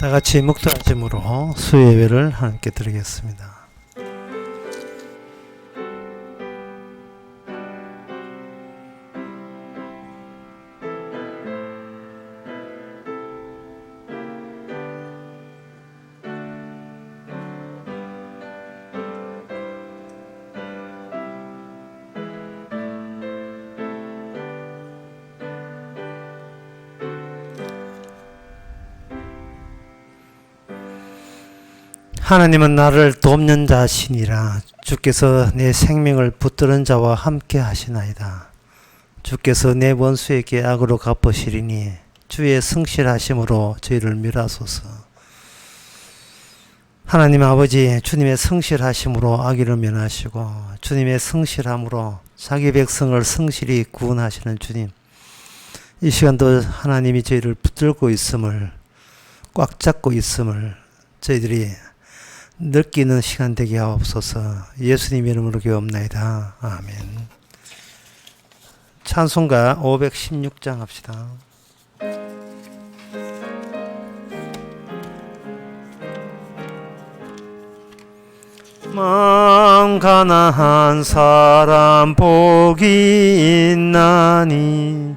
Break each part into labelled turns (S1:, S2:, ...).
S1: 다 같이 묵도아침으로 수예배를 함께 드리겠습니다. 하나님은 나를 돕는 자시니라. 주께서 내 생명을 붙드는 자와 함께 하시나이다. 주께서 내 원수에게 악으로 갚으시리니 주의 성실하심으로 저희를 멸하소서. 하나님 아버지, 주님의 성실하심으로 악의를 면하시고 주님의 성실함으로 자기 백성을 성실히 구원하시는 주님, 이 시간도 하나님이 저희를 붙들고 있음을, 꽉 잡고 있음을 저희들이 느끼는 시간 되게 하옵소서. 예수님 이름으로 기도합나이다. 아멘. 찬송가 516장 합시다. 마음 가난한 사람 복이 있나니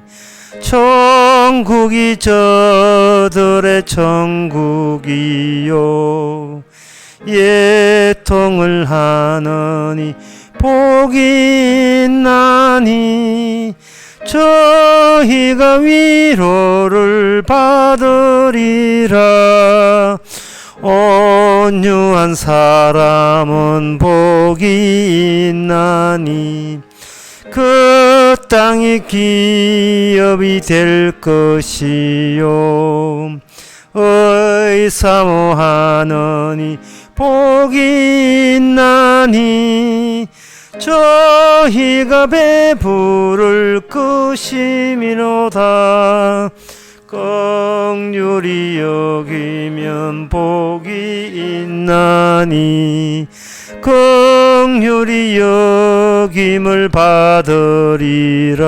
S1: 천국이 저들의 천국이요 예통을 하느니 복이 있나니 저희가 위로를 받으리라. 온유한 사람은 복이 있나니 그 땅이 기업이 될 것이요 의사모하느니 복이 있나니 저희가 배부를 것이미로다. 긍휼히 여기면 복이 있나니 긍휼히 여김을 받으리라.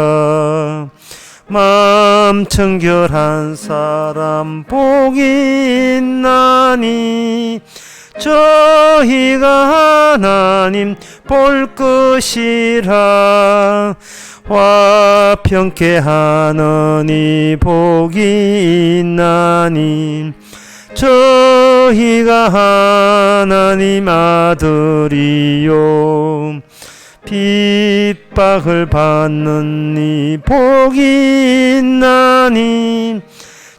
S1: 마음 청결한 사람 복이 있나니 저희가 하나님 볼 것이라. 화평케 하느니 복이 있나니 저희가 하나님 아들이요 핍박을 받느니 복이 있나니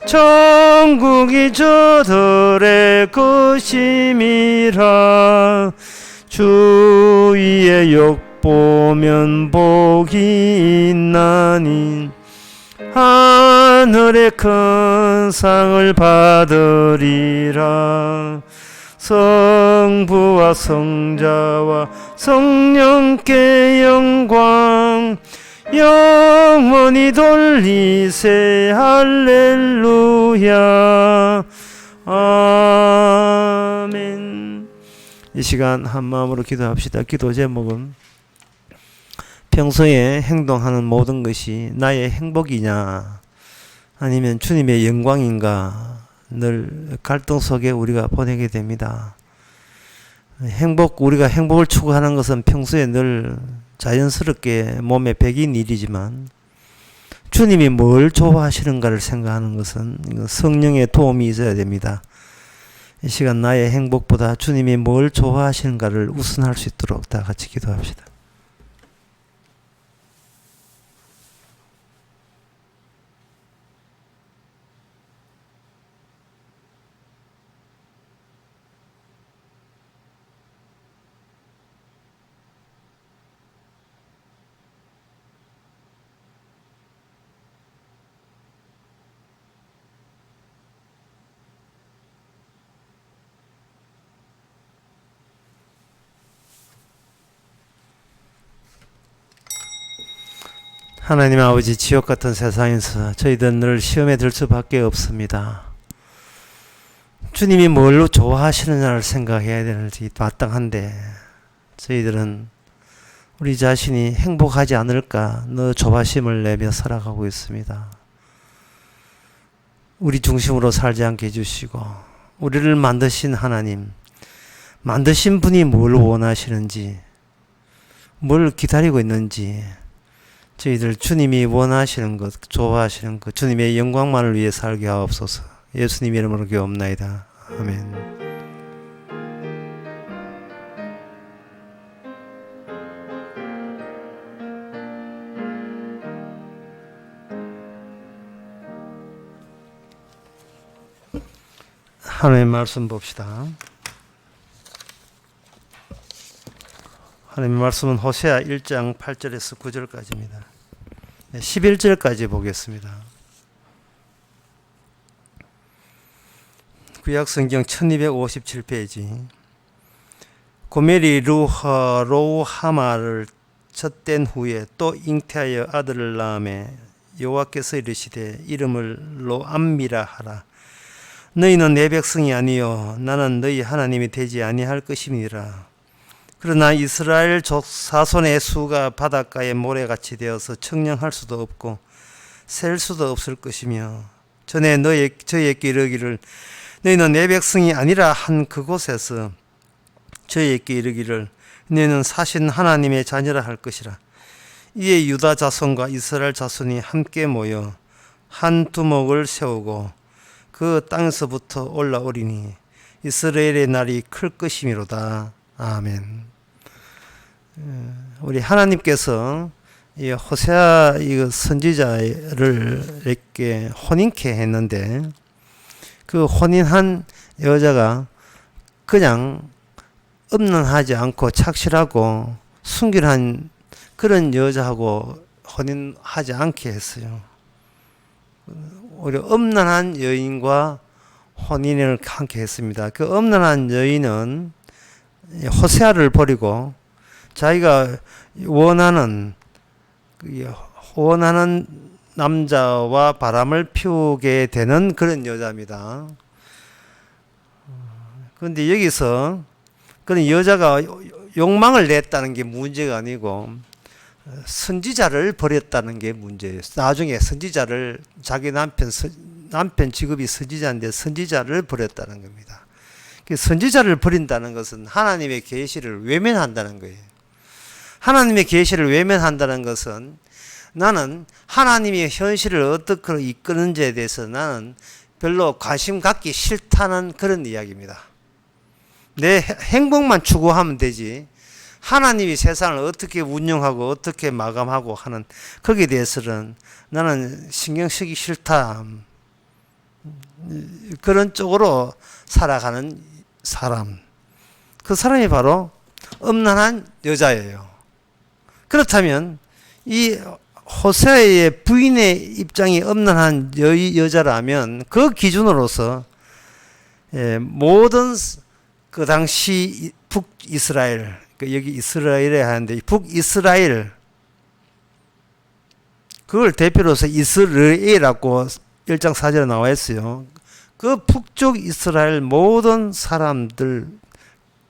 S1: 천국이 저들의 것임이라. 주위의 욕보면 복이 있나니 하늘의 큰 상을 받으리라. 성부와 성자와 성령께 영광 영원히 돌리세. 할렐루야. 아멘. 이 시간 한 마음으로 기도합시다. 기도 제목은 평소에 행동하는 모든 것이 나의 행복이냐 아니면 주님의 영광인가, 늘 갈등 속에 우리가 보내게 됩니다. 우리가 행복을 추구하는 것은 평소에 늘 자연스럽게 몸에 배긴 일이지만 주님이 뭘 좋아하시는가를 생각하는 것은 성령의 도움이 있어야 됩니다. 이 시간 나의 행복보다 주님이 뭘 좋아하시는가를 우선할 수 있도록 다 같이 기도합시다. 하나님 아버지, 지옥 같은 세상에서 저희들은 늘 시험에 들 수밖에 없습니다. 주님이 뭘로 좋아하시느냐를 생각해야 되는지 마땅한데 저희들은 우리 자신이 행복하지 않을까 너 조바심을 내며 살아가고 있습니다. 우리 중심으로 살지 않게 해주시고 우리를 만드신 하나님, 만드신 분이 뭘 원하시는지, 뭘 기다리고 있는지, 저희들 주님이 원하시는 것, 좋아하시는 것, 주님의 영광만을 위해 살게 하옵소서. 예수님 이름으로 기도합나이다. 아멘. 하나님의 말씀 봅시다. 하나님의 말씀은 호세아 1장 8절에서 9절까지입니다. 11절까지 보겠습니다. 구약성경 1257페이지. 고멜이 로우하마를 젖댄 후에 또 잉태하여 아들을 낳음에 여호와께서 이르시되 이름을 로암미라 하라. 너희는 내 백성이 아니요 나는 너희 하나님이 되지 아니할 것임이라. 그러나 이스라엘 자손의 수가 바닷가의 모래같이 되어서 청량할 수도 없고 셀 수도 없을 것이며 전에 저희에게 이르기를 너희는 내 백성이 아니라 한 그곳에서 저희에게 이르기를 너희는 사신 하나님의 자녀라 할 것이라. 이에 유다 자손과 이스라엘 자손이 함께 모여 한 두목을 세우고 그 땅에서부터 올라오리니 이스라엘의 날이 클 것이미로다. 아멘. 우리 하나님께서 이 호세아 이 선지자를 이렇게 혼인케 했는데 그 혼인한 여자가 그냥 음란하지 않고 착실하고 순결한 그런 여자하고 혼인하지 않게 했어요. 오히려 음란한 여인과 혼인을 함께 했습니다. 그 음란한 여인은 호세아를 버리고 자기가 원하는 남자와 바람을 피우게 되는 그런 여자입니다. 그런데 여기서 그런 여자가 욕망을 냈다는 게 문제가 아니고 선지자를 버렸다는 게 문제예요. 나중에 선지자를 자기 남편 직업이 선지자인데 선지자를 버렸다는 겁니다. 선지자를 버린다는 것은 하나님의 계시를 외면한다는 거예요. 하나님의 계시를 외면한다는 것은 나는 하나님의 현실을 어떻게 이끄는지에 대해서 나는 별로 관심 갖기 싫다는 그런 이야기입니다. 내 행복만 추구하면 되지 하나님이 세상을 어떻게 운영하고 어떻게 마감하고 하는 거기에 대해서는 나는 신경 쓰기 싫다. 그런 쪽으로 살아가는 사람. 그 사람이 바로 음란한 여자예요. 그렇다면 이 호세아의 부인의 입장이 음란한 여자라면 그 기준으로서 모든 그 당시 북이스라엘, 여기 이스라엘에 하는데 북이스라엘 그걸 대표로서 이스라엘이라고 1장 4절에 나와 있어요. 그 북쪽 이스라엘 모든 사람들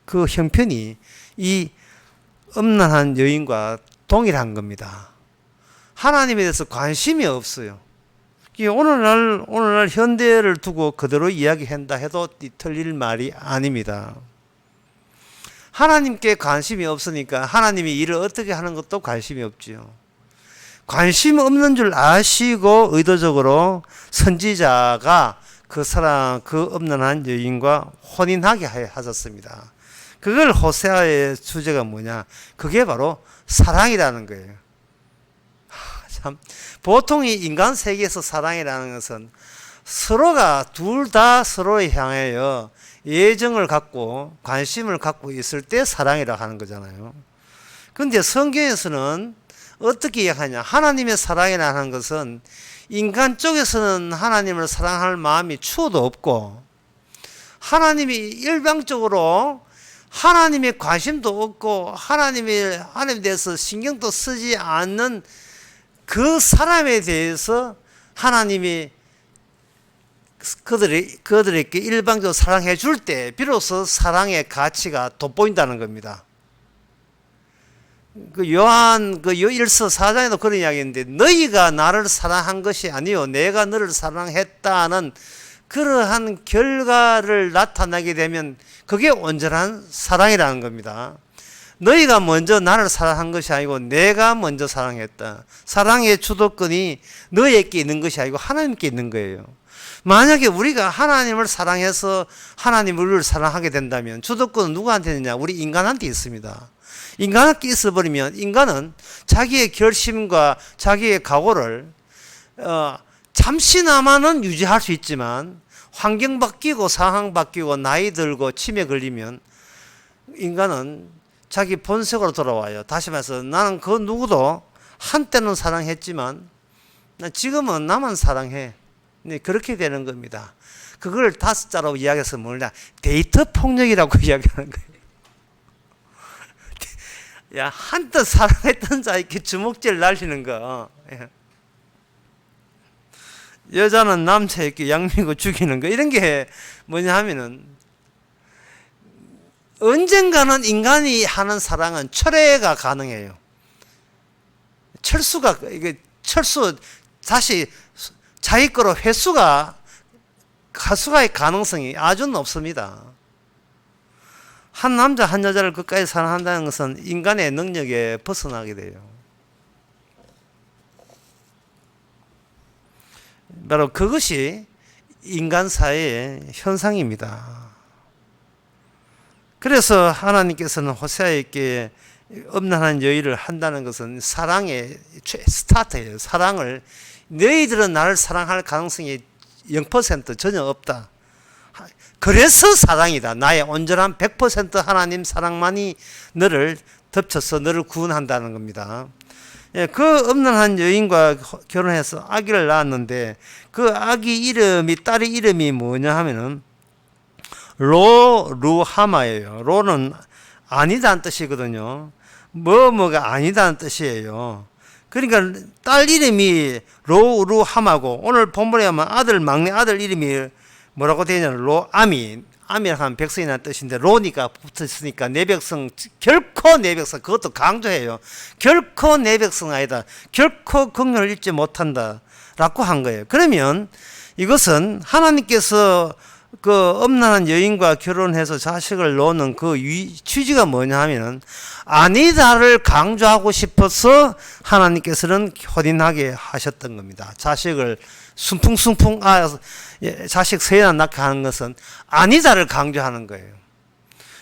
S1: 그 형편이 이 음란한 여인과 동일한 겁니다. 하나님에 대해서 관심이 없어요. 오늘날 현대를 두고 그대로 이야기한다 해도 틀릴 말이 아닙니다. 하나님께 관심이 없으니까 하나님이 일을 어떻게 하는 것도 관심이 없지요. 관심 없는 줄 아시고 의도적으로 선지자가 그 음란한 여인과 혼인하게 하셨습니다. 그걸 호세아의 주제가 뭐냐? 그게 바로 사랑이라는 거예요. 참, 보통 이 인간 세계에서 사랑이라는 것은 서로가 둘 다 서로를 향하여 애정을 갖고 관심을 갖고 있을 때 사랑이라 하는 거잖아요. 그런데 성경에서는 어떻게 이야기하냐? 하나님의 사랑이라 하는 것은 인간 쪽에서는 하나님을 사랑할 마음이 추호도 없고 하나님이 일방적으로 하나님의 관심도 없고 하나님에 대해서 신경도 쓰지 않는 그 사람에 대해서 하나님이 그들에게 일방적으로 사랑해 줄 때 비로소 사랑의 가치가 돋보인다는 겁니다. 그 요한 그 1서 4장에도 그런 이야기인데 너희가 나를 사랑한 것이 아니요 내가 너를 사랑했다는 그러한 결과를 나타나게 되면 그게 온전한 사랑이라는 겁니다. 너희가 먼저 나를 사랑한 것이 아니고 내가 먼저 사랑했다. 사랑의 주도권이 너희에게 있는 것이 아니고 하나님께 있는 거예요. 만약에 우리가 하나님을 사랑해서 하나님 우리를 사랑하게 된다면 주도권은 누구한테 있느냐? 우리 인간한테 있습니다. 인간한테 있어버리면 인간은 자기의 결심과 자기의 각오를 잠시나마는 유지할 수 있지만 환경 바뀌고 상황 바뀌고 나이 들고 치매 걸리면 인간은 자기 본색으로 돌아와요. 다시 말해서 나는 그 누구도 한때는 사랑했지만 지금은 나만 사랑해. 네, 그렇게 되는 겁니다. 그걸 5자로 이야기해서 뭐냐? 데이터 폭력이라고 이야기하는 거예요. 야, 한때 사랑했던 자에게 주먹질 날리는 거. 여자는 남자에게 양미고 죽이는 거. 이런 게 뭐냐 하면은 언젠가는 인간이 하는 사랑은 철회가 가능해요. 철수, 다시 자기 거로 가수가의 가능성이 아주 높습니다. 한 남자 한 여자를 끝까지 사랑한다는 것은 인간의 능력에 벗어나게 돼요. 바로 그것이 인간 사회의 현상입니다. 그래서 하나님께서는 호세아에게 음란한 여인을 한다는 것은 사랑의 스타트예요. 사랑을 너희들은 나를 사랑할 가능성이 0% 전혀 없다. 그래서 사랑이다. 나의 온전한 100% 하나님 사랑만이 너를 덮쳐서 너를 구원한다는 겁니다. 그 음란한 여인과 결혼해서 아기를 낳았는데 그 아기 딸의 이름이 뭐냐 하면은 루하마예요. 로는 아니다는 뜻이거든요. 뭐가 아니다는 뜻이에요. 그러니까 딸 이름이 루하마고 오늘 본문에 하면 막내 아들 이름이 뭐라고 되냐면 로아미. 아미라고 하면 백성이라는 뜻인데 로니까 붙어있으니까 내 백성, 결코 내 백성, 그것도 강조해요. 결코 내 백성 아니다. 결코 긍휼을 잊지 못한다 라고 한 거예요. 그러면 이것은 하나님께서 그 음란한 여인과 결혼해서 자식을 놓는 그 취지가 뭐냐 하면은 아니다를 강조하고 싶어서 하나님께서는 혼인하게 하셨던 겁니다. 자식을 순풍순풍 자식 세나 낳게 하는 것은 아니다를 강조하는 거예요.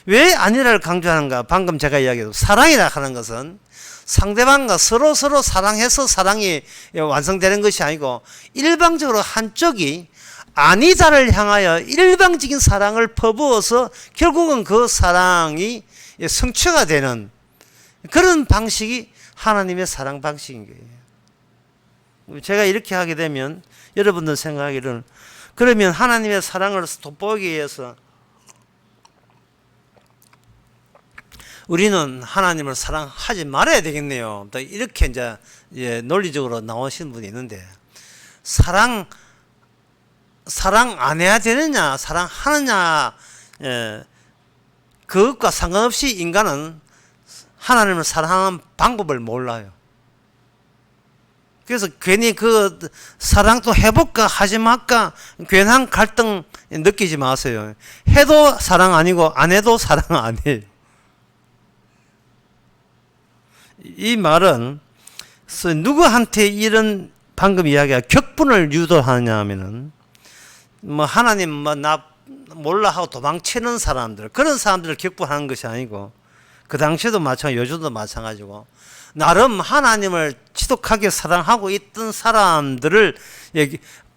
S1: 왜 아니다를 강조하는가? 방금 제가 이야기했던 사랑이라 하는 것은 상대방과 서로 사랑해서 사랑이 완성되는 것이 아니고 일방적으로 한쪽이 아니다를 향하여 일방적인 사랑을 퍼부어서 결국은 그 사랑이 성취가 되는 그런 방식이 하나님의 사랑 방식인 거예요. 제가 이렇게 하게 되면 여러분들 생각하기로는 그러면 하나님의 사랑을 돋보이기 위해서 우리는 하나님을 사랑하지 말아야 되겠네요. 또 이렇게 이제 논리적으로 나오시는 분이 있는데 사랑 안 해야 되느냐, 사랑하느냐, 그것과 상관없이 인간은 하나님을 사랑하는 방법을 몰라요. 그래서 괜히 그 사랑도 해볼까 하지 말까 괜한 갈등 느끼지 마세요. 해도 사랑 아니고 안 해도 사랑 아니에요. 이 말은 누구한테 이런 방금 이야기가 격분을 유도하냐 하면은 하나님 나 몰라 하고 도망치는 사람들, 그런 사람들을 격분하는 것이 아니고 그 당시에도 마찬가지고 요즘도 마찬가지고 나름 하나님을 지독하게 사랑하고 있던 사람들을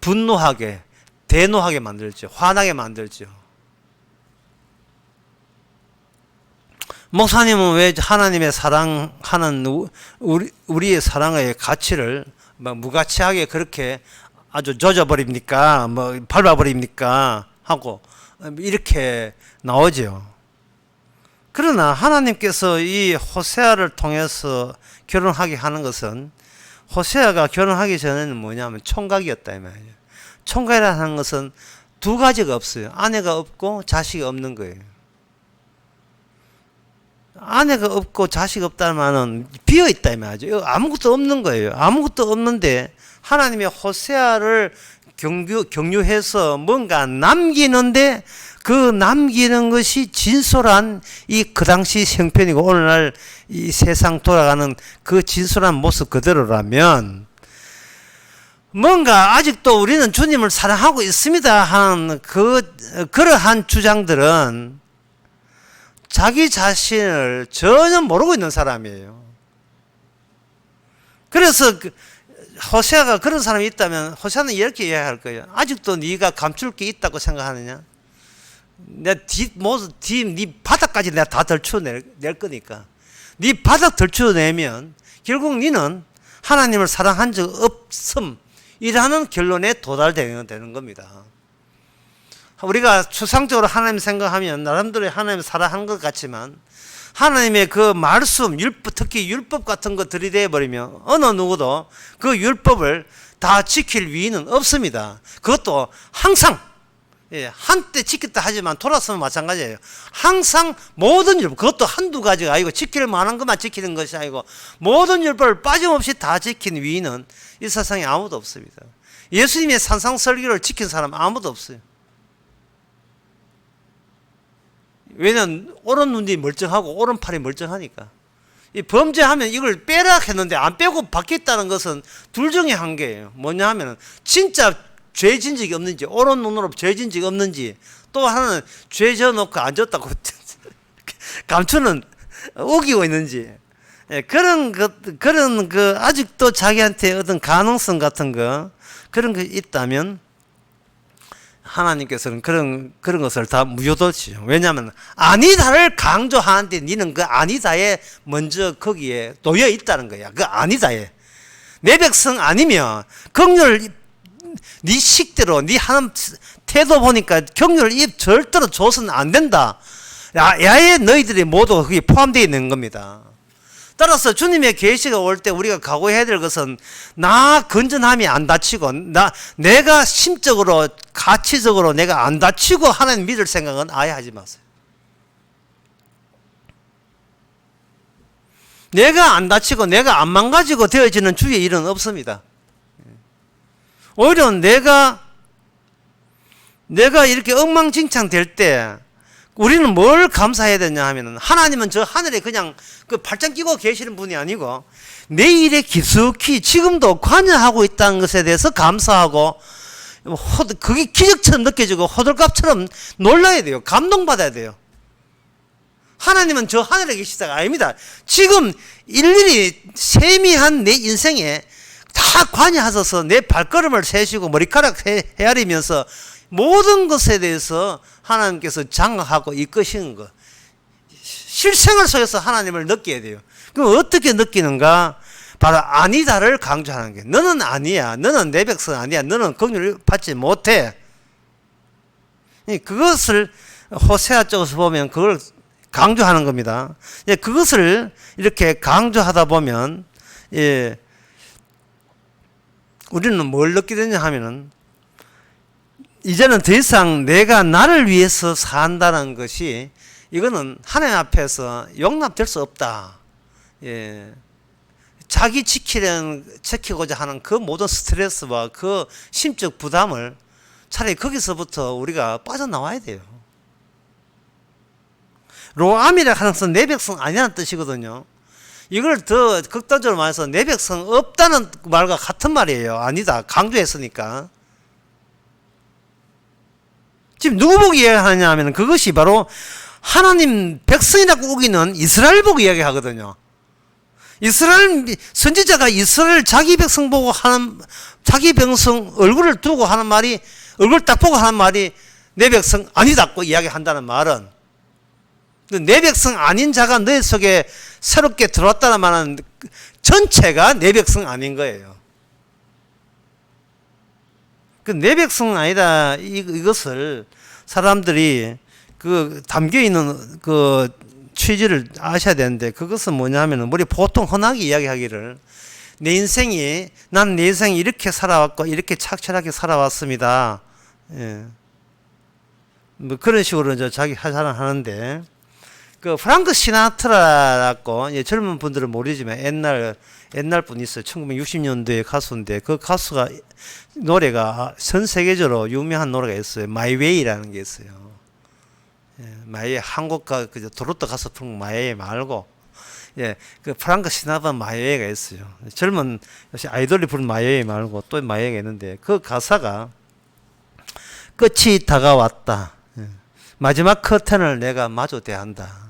S1: 분노하게, 대노하게 만들죠. 화나게 만들죠. 목사님은 왜 하나님의 사랑하는 우리의 사랑의 가치를 무가치하게 그렇게 아주 조져버립니까? 밟아버립니까? 하고 이렇게 나오죠. 그러나 하나님께서 이 호세아를 통해서 결혼하게 하는 것은 호세아가 결혼하기 전에는 뭐냐면 총각이었다 이 말이에요. 총각이라는 것은 두 가지가 없어요. 아내가 없고 자식이 없는 거예요. 아내가 없고 자식 없다는 말은 비어있다 이 말이죠. 아무것도 없는 거예요. 아무것도 없는데 하나님의 호세아를 경유해서 뭔가 남기는데 그 남기는 것이 진솔한 그 당시 형편이고 오늘날 이 세상 돌아가는 그 진솔한 모습 그대로라면 뭔가 아직도 우리는 주님을 사랑하고 있습니다 하는 그러한 주장들은 자기 자신을 전혀 모르고 있는 사람이에요. 그래서 호세아가 그런 사람이 있다면 호세아는 이렇게 이야기할 거예요. 아직도 네가 감출 게 있다고 생각하느냐? 네 바닥까지 내가 다 덜쳐낼 거니까. 네 바닥 덜쳐내면 결국 네는 하나님을 사랑한 적 없음이라는 결론에 도달되는 겁니다. 우리가 추상적으로 하나님 생각하면 나름대로 하나님 사랑하는 것 같지만 하나님의 그 말씀, 특히 율법 같은 거 들이대버리면 어느 누구도 그 율법을 다 지킬 위는 없습니다. 그것도 항상 한때 지켰다 하지만 돌아서면 마찬가지예요. 항상 모든 율법, 그것도 한두 가지가 아니고 지킬 만한 것만 지키는 것이 아니고 모든 율법을 빠짐없이 다 지킨 위는 이 세상에 아무도 없습니다. 예수님의 산상설교를 지킨 사람 아무도 없어요. 왜냐하면 오른 눈이 멀쩡하고 오른팔이 멀쩡하니까. 이 범죄하면 이걸 빼라 했는데 안 빼고 바뀌었다는 것은 둘 중에 한 개예요. 뭐냐 하면 진짜 죄 진 적이 없는지, 오른 눈으로 죄 진 적이 없는지, 또 하나는 죄 져놓고 안 졌다고 감추는 우기고 있는지, 그런 아직도 자기한테 어떤 가능성 같은 그런 게 있다면 하나님께서는 그런 것을 다 무효도시죠. 왜냐하면 아니다를 강조하는데 니는 그 아니다에 먼저 거기에 놓여 있다는 거야. 그 아니다에 내 백성 아니면 긍휼 네 식대로 네 하는 태도 보니까 긍휼 입 절대로 줘서는 안 된다. 야에 너희들이 모두 거기 포함되어 있는 겁니다. 따라서 주님의 계시가 올 때 우리가 각오해야 될 것은 나 건전함이 안 다치고 내가 심적으로 가치적으로 내가 안 다치고 하나님 믿을 생각은 아예 하지 마세요. 내가 안 다치고 내가 안 망가지고 되어지는 주의 일은 없습니다. 오히려 내가 이렇게 엉망진창 될 때 우리는 뭘 감사해야 되냐 하면은 하나님은 저 하늘에 그냥 그 발장 끼고 계시는 분이 아니고 내 일에 깊숙이 지금도 관여하고 있다는 것에 대해서 감사하고 그게 기적처럼 느껴지고 호들갑처럼 놀라야 돼요. 감동받아야 돼요. 하나님은 저 하늘에 계시다가 아닙니다. 지금 일일이 세미한 내 인생에 다 관여하셔서 내 발걸음을 세시고 머리카락 헤아리면서 모든 것에 대해서 하나님께서 장악하고 이끄시는 것. 실생활 속에서 하나님을 느껴야 돼요. 그럼 어떻게 느끼는가? 바로 아니다를 강조하는 게. 너는 아니야. 너는 내 백성 아니야. 너는 긍휼을 받지 못해. 그것을 호세아 쪽에서 보면 그걸 강조하는 겁니다. 그것을 이렇게 강조하다 보면 우리는 뭘 느끼게 되냐 하면은 이제는 더 이상 내가 나를 위해서 산다는 것이 이거는 하나님 앞에서 용납될 수 없다. 자기 지키고자 하는 그 모든 스트레스와 그 심적 부담을 차라리 거기서부터 우리가 빠져나와야 돼요. 로암이라 하는 것은 내 백성 아니라는 뜻이거든요. 이걸 더 극단적으로 말해서 내 백성 없다는 말과 같은 말이에요. 아니다. 강조했으니까. 지금 누구 보고 이야기하냐 하면 그것이 바로 하나님 백성이라고 우기는 이스라엘 보고 이야기하거든요. 이스라엘 선지자가 이스라엘 자기 백성 보고 하는, 자기 백성 얼굴을 두고 하는 말이, 얼굴 딱 보고 하는 말이 내 백성 아니다고 이야기한다는 말은 내 백성 아닌 자가 너희 속에 새롭게 들어왔다는 말은 전체가 내 백성 아닌 거예요. 그 내 백성은 아니다. 이것을 사람들이 그 담겨 있는 그 취지를 아셔야 되는데, 그것은 뭐냐 하면은 우리 보통 흔하게 이야기하기를 난 내 인생이 이렇게 살아왔고 이렇게 착실하게 살아왔습니다. 뭐 그런 식으로 이제 자기 자랑을 하는데, 그 프랑크 시나트라라고 젊은 분들은 모르지만 옛날 분 있어요. 1960년도에 가수인데 그 가수가 노래가 전 세계적으로 유명한 노래가 있어요. 마이웨이라는 게 있어요. 마이웨이 한국가 그 도로또 가수 부른 마이웨이 말고 그 프랑크 시나트라 마이웨이가 있어요. 젊은 아이돌이 부른 마이웨이 말고 또 마이웨이가 있는데 그 가사가 끝이 다가왔다. 마지막 커튼을 내가 마주 대한다.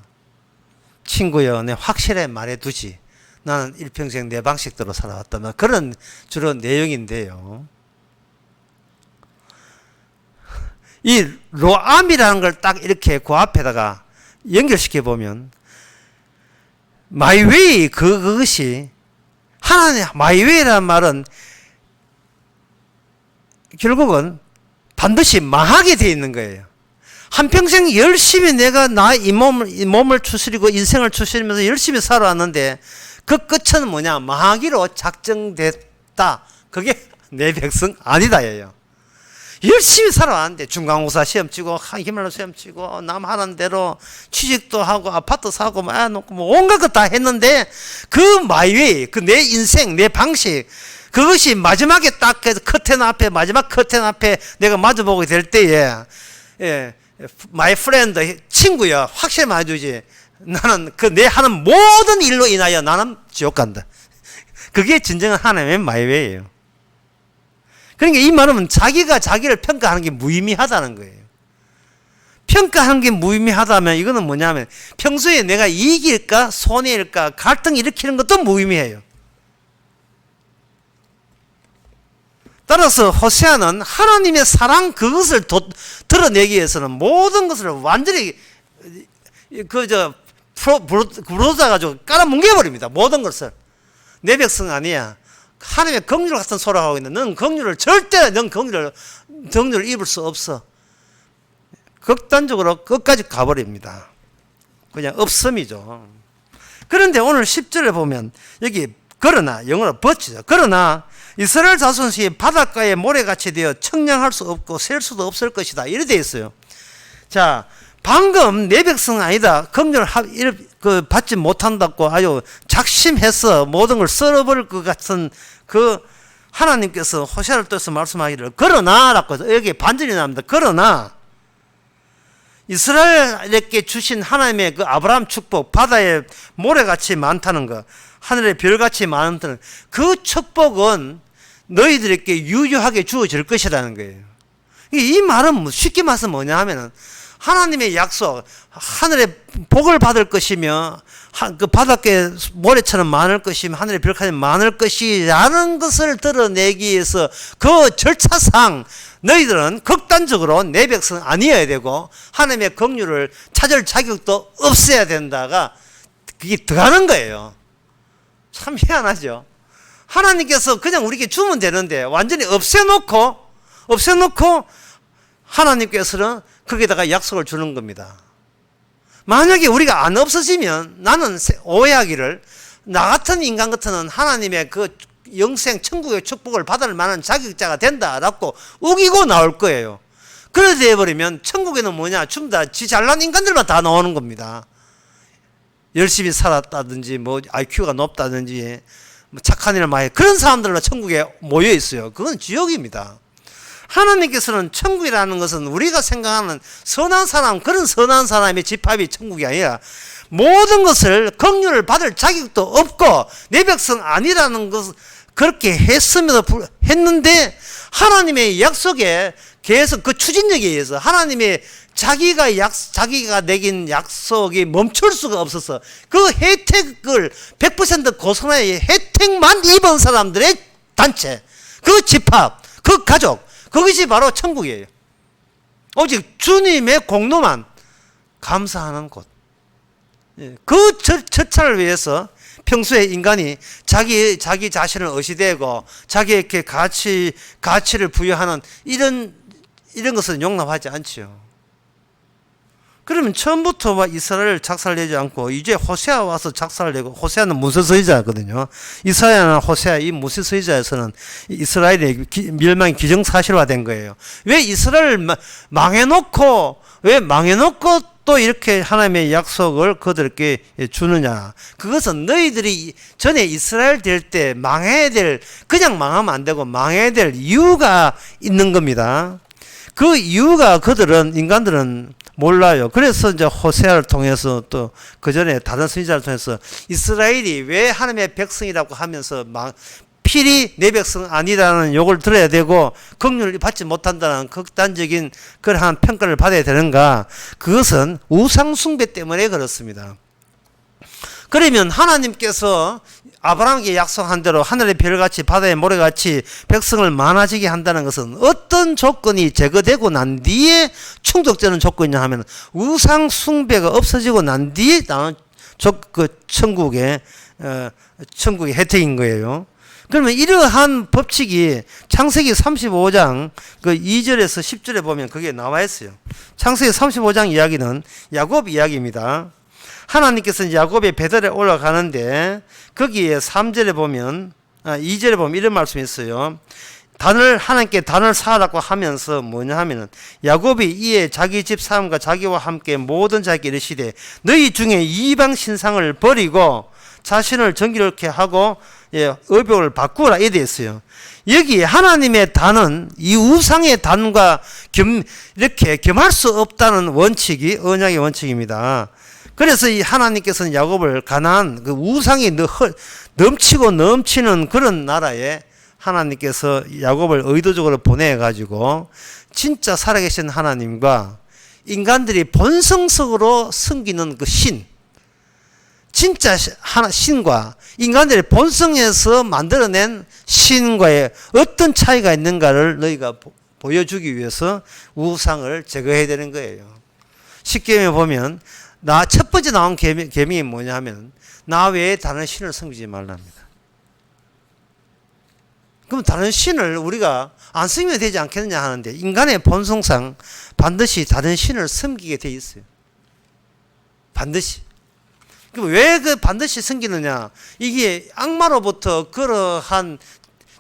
S1: 친구여, 내 확실히 말해두지. 나는 일평생 내 방식대로 살아왔다. 그런 주로 내용인데요. 이 로암이라는 걸 딱 이렇게 그 앞에다가 연결시켜 보면 마이웨이 그것이 하나님 마이웨이라는 말은 결국은 반드시 망하게 되어 있는 거예요. 한평생 열심히 내가 이 몸을 추스리고 인생을 추스리면서 열심히 살아왔는데 그 끝은 뭐냐? 망하기로 작정됐다. 그게 내 백성 아니다예요. 열심히 살아왔는데 중간고사 시험 치고 히말라야 시험 치고 남 하는 대로 취직도 하고 아파트 사고 뭐 온갖 것 다 했는데 그 마이웨이, 그 내 인생, 내 방식 그것이 마지막에 딱 커튼 앞에 마지막 커튼 앞에 내가 마주보게 될 때에 마이 프렌드 친구야 확실히 말해주지. 나는 그 내 하는 모든 일로 인하여 나는 지옥 간다. 그게 진정한 하나님의 마이웨이예요. 그러니까 이 말은 자기가 자기를 평가하는 게 무의미하다는 거예요. 평가하는 게 무의미하다면 이거는 뭐냐면 평소에 내가 이익일까 손해일까 갈등 일으키는 것도 무의미해요. 따라서 호세아는 하나님의 사랑 그것을 드러내기 위해서는 모든 것을 완전히 부러져가지고 깔아뭉개버립니다. 모든 것을. 내 백성 아니야. 하나님의 긍휼 같은 소리를 하고 있는데 넌 긍휼을 절대 긍휼을 입을 수 없어. 극단적으로 끝까지 가버립니다. 그냥 없음이죠. 그런데 오늘 10절에 보면 여기 그러나 영어로 버치죠. 그러나 이스라엘 자손이 바닷가에 모래같이 되어 청량할 수 없고 셀 수도 없을 것이다. 이렇게 되어 있어요. 자, 방금 내 백성 아니다. 긍휼을 받지 못한다고 아주 작심해서 모든 걸 썰어버릴 것 같은 그 하나님께서 호세아를 통해서 말씀하기를 그러나라고 여기 반전이 납니다. 그러나 이스라엘에게 주신 하나님의 그 아브라함 축복, 바다에 모래같이 많다는 것, 하늘의 별같이 많다는 그 축복은 너희들에게 유효하게 주어질 것이라는 거예요. 이 말은 쉽게 말해서 뭐냐 하면은 하나님의 약속, 하늘의 복을 받을 것이며 그 바닷가에 모래처럼 많을 것이며 하늘의 별같이 많을 것이라는 것을 드러내기 위해서 그 절차상 너희들은 극단적으로 내 백성 아니어야 되고 하나님의 긍휼을 찾을 자격도 없어야 된다가 그게 들어가는 거예요. 참 희한하죠. 하나님께서 그냥 우리에게 주면 되는데 완전히 없애놓고 하나님께서는 거기다가 약속을 주는 겁니다. 만약에 우리가 안 없어지면 나는 오해하기를 나 같은 인간 같은 하나님의 그 영생 천국의 축복을 받을 만한 자격자가 된다라고 우기고 나올 거예요. 그래 되어버리면 천국에는 뭐냐 전부 다 지 잘난 인간들만 다 나오는 겁니다. 열심히 살았다든지 뭐 IQ가 높다든지 뭐 착한 일을 많이 그런 사람들만 천국에 모여 있어요. 그건 지옥입니다. 하나님께서는 천국이라는 것은 우리가 생각하는 선한 사람, 그런 선한 사람의 집합이 천국이 아니라 모든 것을 긍휼을 받을 자격도 없고 내 백성 아니라는 것을 그렇게 했는데 하나님의 약속에 계속 그 추진력에 의해서 하나님의 자기가 내긴 약속이 멈출 수가 없어서 그 혜택을 100% 고선의 혜택만 입은 사람들의 단체, 그 집합, 그 가족, 그것이 바로 천국이에요. 오직 주님의 공로만 감사하는 곳. 그 절차를 위해서 평소에 인간이 자기 자신을 의시되고 자기에게 가치를 부여하는 이런 것은 용납하지 않지요. 그러면 처음부터 막 이스라엘을 작살내지 않고 이제 호세아 와서 작살내고, 호세아는 문서 서의자거든요. 이사야나 호세아 이 문서 서의자에서는 이스라엘의 멸망이 기정사실화된 거예요. 왜 이스라엘을 망해놓고 또 또 이렇게 하나님의 약속을 그들에게 주느냐? 그것은 너희들이 전에 이스라엘 될 때 망해야 될, 그냥 망하면 안 되고 망해야 될 이유가 있는 겁니다. 그 이유가 인간들은 몰라요. 그래서 이제 호세아를 통해서 또 그 전에 다른 선지자를 통해서 이스라엘이 왜 하나님의 백성이라고 하면서 필히 내 백성 아니라는 욕을 들어야 되고 긍휼을 받지 못한다는 극단적인 그러한 평가를 받아야 되는가? 그것은 우상 숭배 때문에 그렇습니다. 그러면 하나님께서 아브라함에게 약속한 대로 하늘의 별같이 바다의 모래같이 백성을 많아지게 한다는 것은 어떤 조건이 제거되고 난 뒤에 충족되는 조건이냐 하면 우상 숭배가 없어지고 난 뒤에 나온 그 천국의 혜택인 거예요. 그러면 이러한 법칙이 창세기 35장 그 2절에서 10절에 보면 그게 나와 있어요. 창세기 35장 이야기는 야곱 이야기입니다. 하나님께서 야곱의 배달에 올라가는데 거기에 3절에 보면 2절에 보면 이런 말씀이 있어요. 하나님께 단을 쌓으라고 하면서 뭐냐 하면은 야곱이 이에 자기 집 사람과 자기와 함께 모든 자에게 이르시되 너희 중에 이방 신상을 버리고 자신을 정결케 하고 의복을 바꾸라 이래 있어요. 여기 하나님의 단은 이 우상의 단과 이렇게 겸할 수 없다는 원칙이 언약의 원칙입니다. 그래서 이 하나님께서는 야곱을 가나안 그 우상이 넘치고 넘치는 그런 나라에 하나님께서 야곱을 의도적으로 보내가지고 진짜 살아계신 하나님과 인간들이 본성적으로 섬기는 그 진짜 신과 인간들의 본성에서 만들어낸 신과의 어떤 차이가 있는가를 너희가 보여주기 위해서 우상을 제거해야 되는 거예요. 십계명에 보면 첫 번째 나온 계명이 뭐냐 하면 나 외에 다른 신을 섬기지 말랍니다. 그럼 다른 신을 우리가 안 섬기면 되지 않겠느냐 하는데 인간의 본성상 반드시 다른 신을 섬기게 돼 있어요. 반드시. 그럼 왜 반드시 섬기느냐? 이게 악마로부터 그러한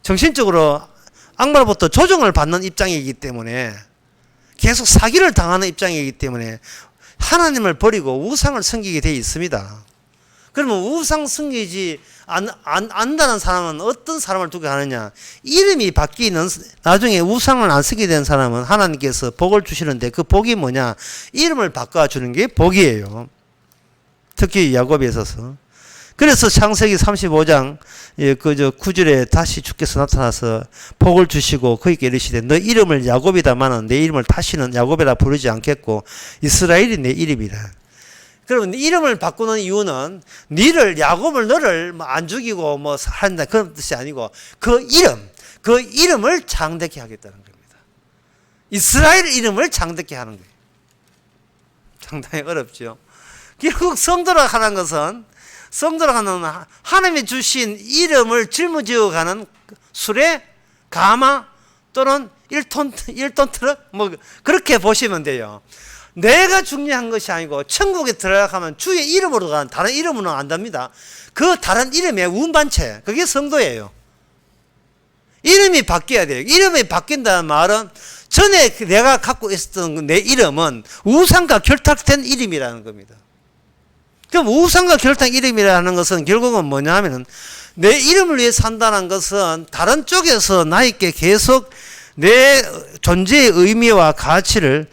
S1: 정신적으로 악마로부터 조종을 받는 입장이기 때문에 계속 사기를 당하는 입장이기 때문에 하나님을 버리고 우상을 섬기게 되어 있습니다. 그러면 우상 섬기지 안다는 사람은 어떤 사람을 두게 하느냐? 이름이 바뀌는 나중에 우상을 안 쓰게 된 사람은 하나님께서 복을 주시는데 그 복이 뭐냐? 이름을 바꿔주는 게 복이에요. 특히 야곱에 있어서. 그래서 창세기 35장 9절에 다시 주께서 나타나서 복을 주시고 그에게 이르시되 너 이름을 야곱이다마는 내 이름을 다시는 야곱이라 부르지 않겠고 이스라엘이 내 이름이다. 그러면 이름을 바꾸는 이유는 야곱을 너를 안 죽이고 한다 그런 뜻이 아니고 그 이름을 장대케 하겠다는 겁니다. 이스라엘 이름을 장대케 하는 거예요. 상당히 어렵죠. 결국 성도라 하는 것은 하나님이 주신 이름을 짊어지어가는 수레, 가마 또는 1톤 트럭 그렇게 보시면 돼요. 내가 중요한 것이 아니고 천국에 들어가면 주의 이름으로 가는 다른 이름으로는 안 됩니다. 그 다른 이름의 운반체 그게 성도예요. 이름이 바뀌어야 돼요. 이름이 바뀐다는 말은 전에 내가 갖고 있었던 내 이름은 우상과 결탁된 이름이라는 겁니다. 그럼 우상과 결탁 이름이라는 것은 결국은 뭐냐 하면은 내 이름을 위해 산다는 것은 다른 쪽에서 나에게 계속 내 존재의 의미와 가치를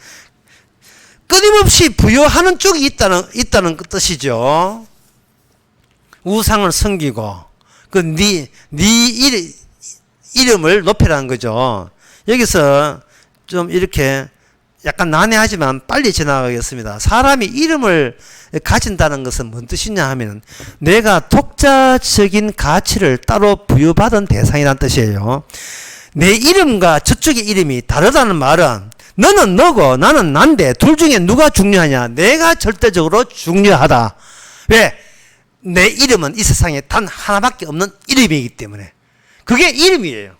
S1: 끊임없이 부여하는 쪽이 있다는 뜻이죠. 우상을 섬기고 네 이름을 높이라는 거죠. 여기서 좀 이렇게 약간 난해하지만 빨리 지나가겠습니다. 사람이 이름을 가진다는 것은 뭔 뜻이냐 하면 내가 독자적인 가치를 따로 부여받은 대상이라는 뜻이에요. 내 이름과 저쪽의 이름이 다르다는 말은 너는 너고 나는 난데 둘 중에 누가 중요하냐? 내가 절대적으로 중요하다. 왜? 내 이름은 이 세상에 단 하나밖에 없는 이름이기 때문에. 그게 이름이에요.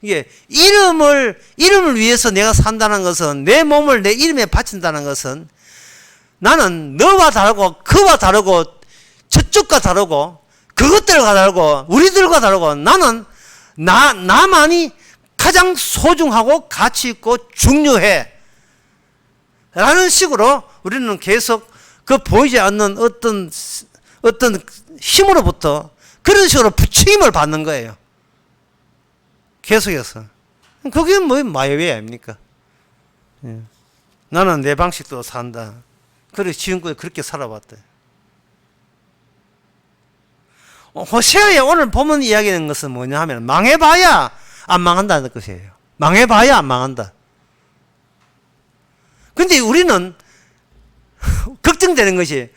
S1: 이게 이름을 위해서 내가 산다는 것은 내 몸을 내 이름에 바친다는 것은 나는 너와 다르고 그와 다르고 저쪽과 다르고 그것들과 다르고 우리들과 다르고 나는 나만이 가장 소중하고 가치 있고 중요해. 라는 식으로 우리는 계속 그 보이지 않는 어떤 힘으로부터 그런 식으로 부추김을 받는 거예요. 계속해서. 그게 뭐 마야웨이 아닙니까? 예. 나는 내 방식대로 산다. 그래 지금까지 그렇게 살아왔다. 호세아의 오늘 본문 이야기하는 것은 뭐냐 하면 망해봐야 안 망한다는 것이에요. 망해봐야 안 망한다. 근데 우리는 걱정되는 것이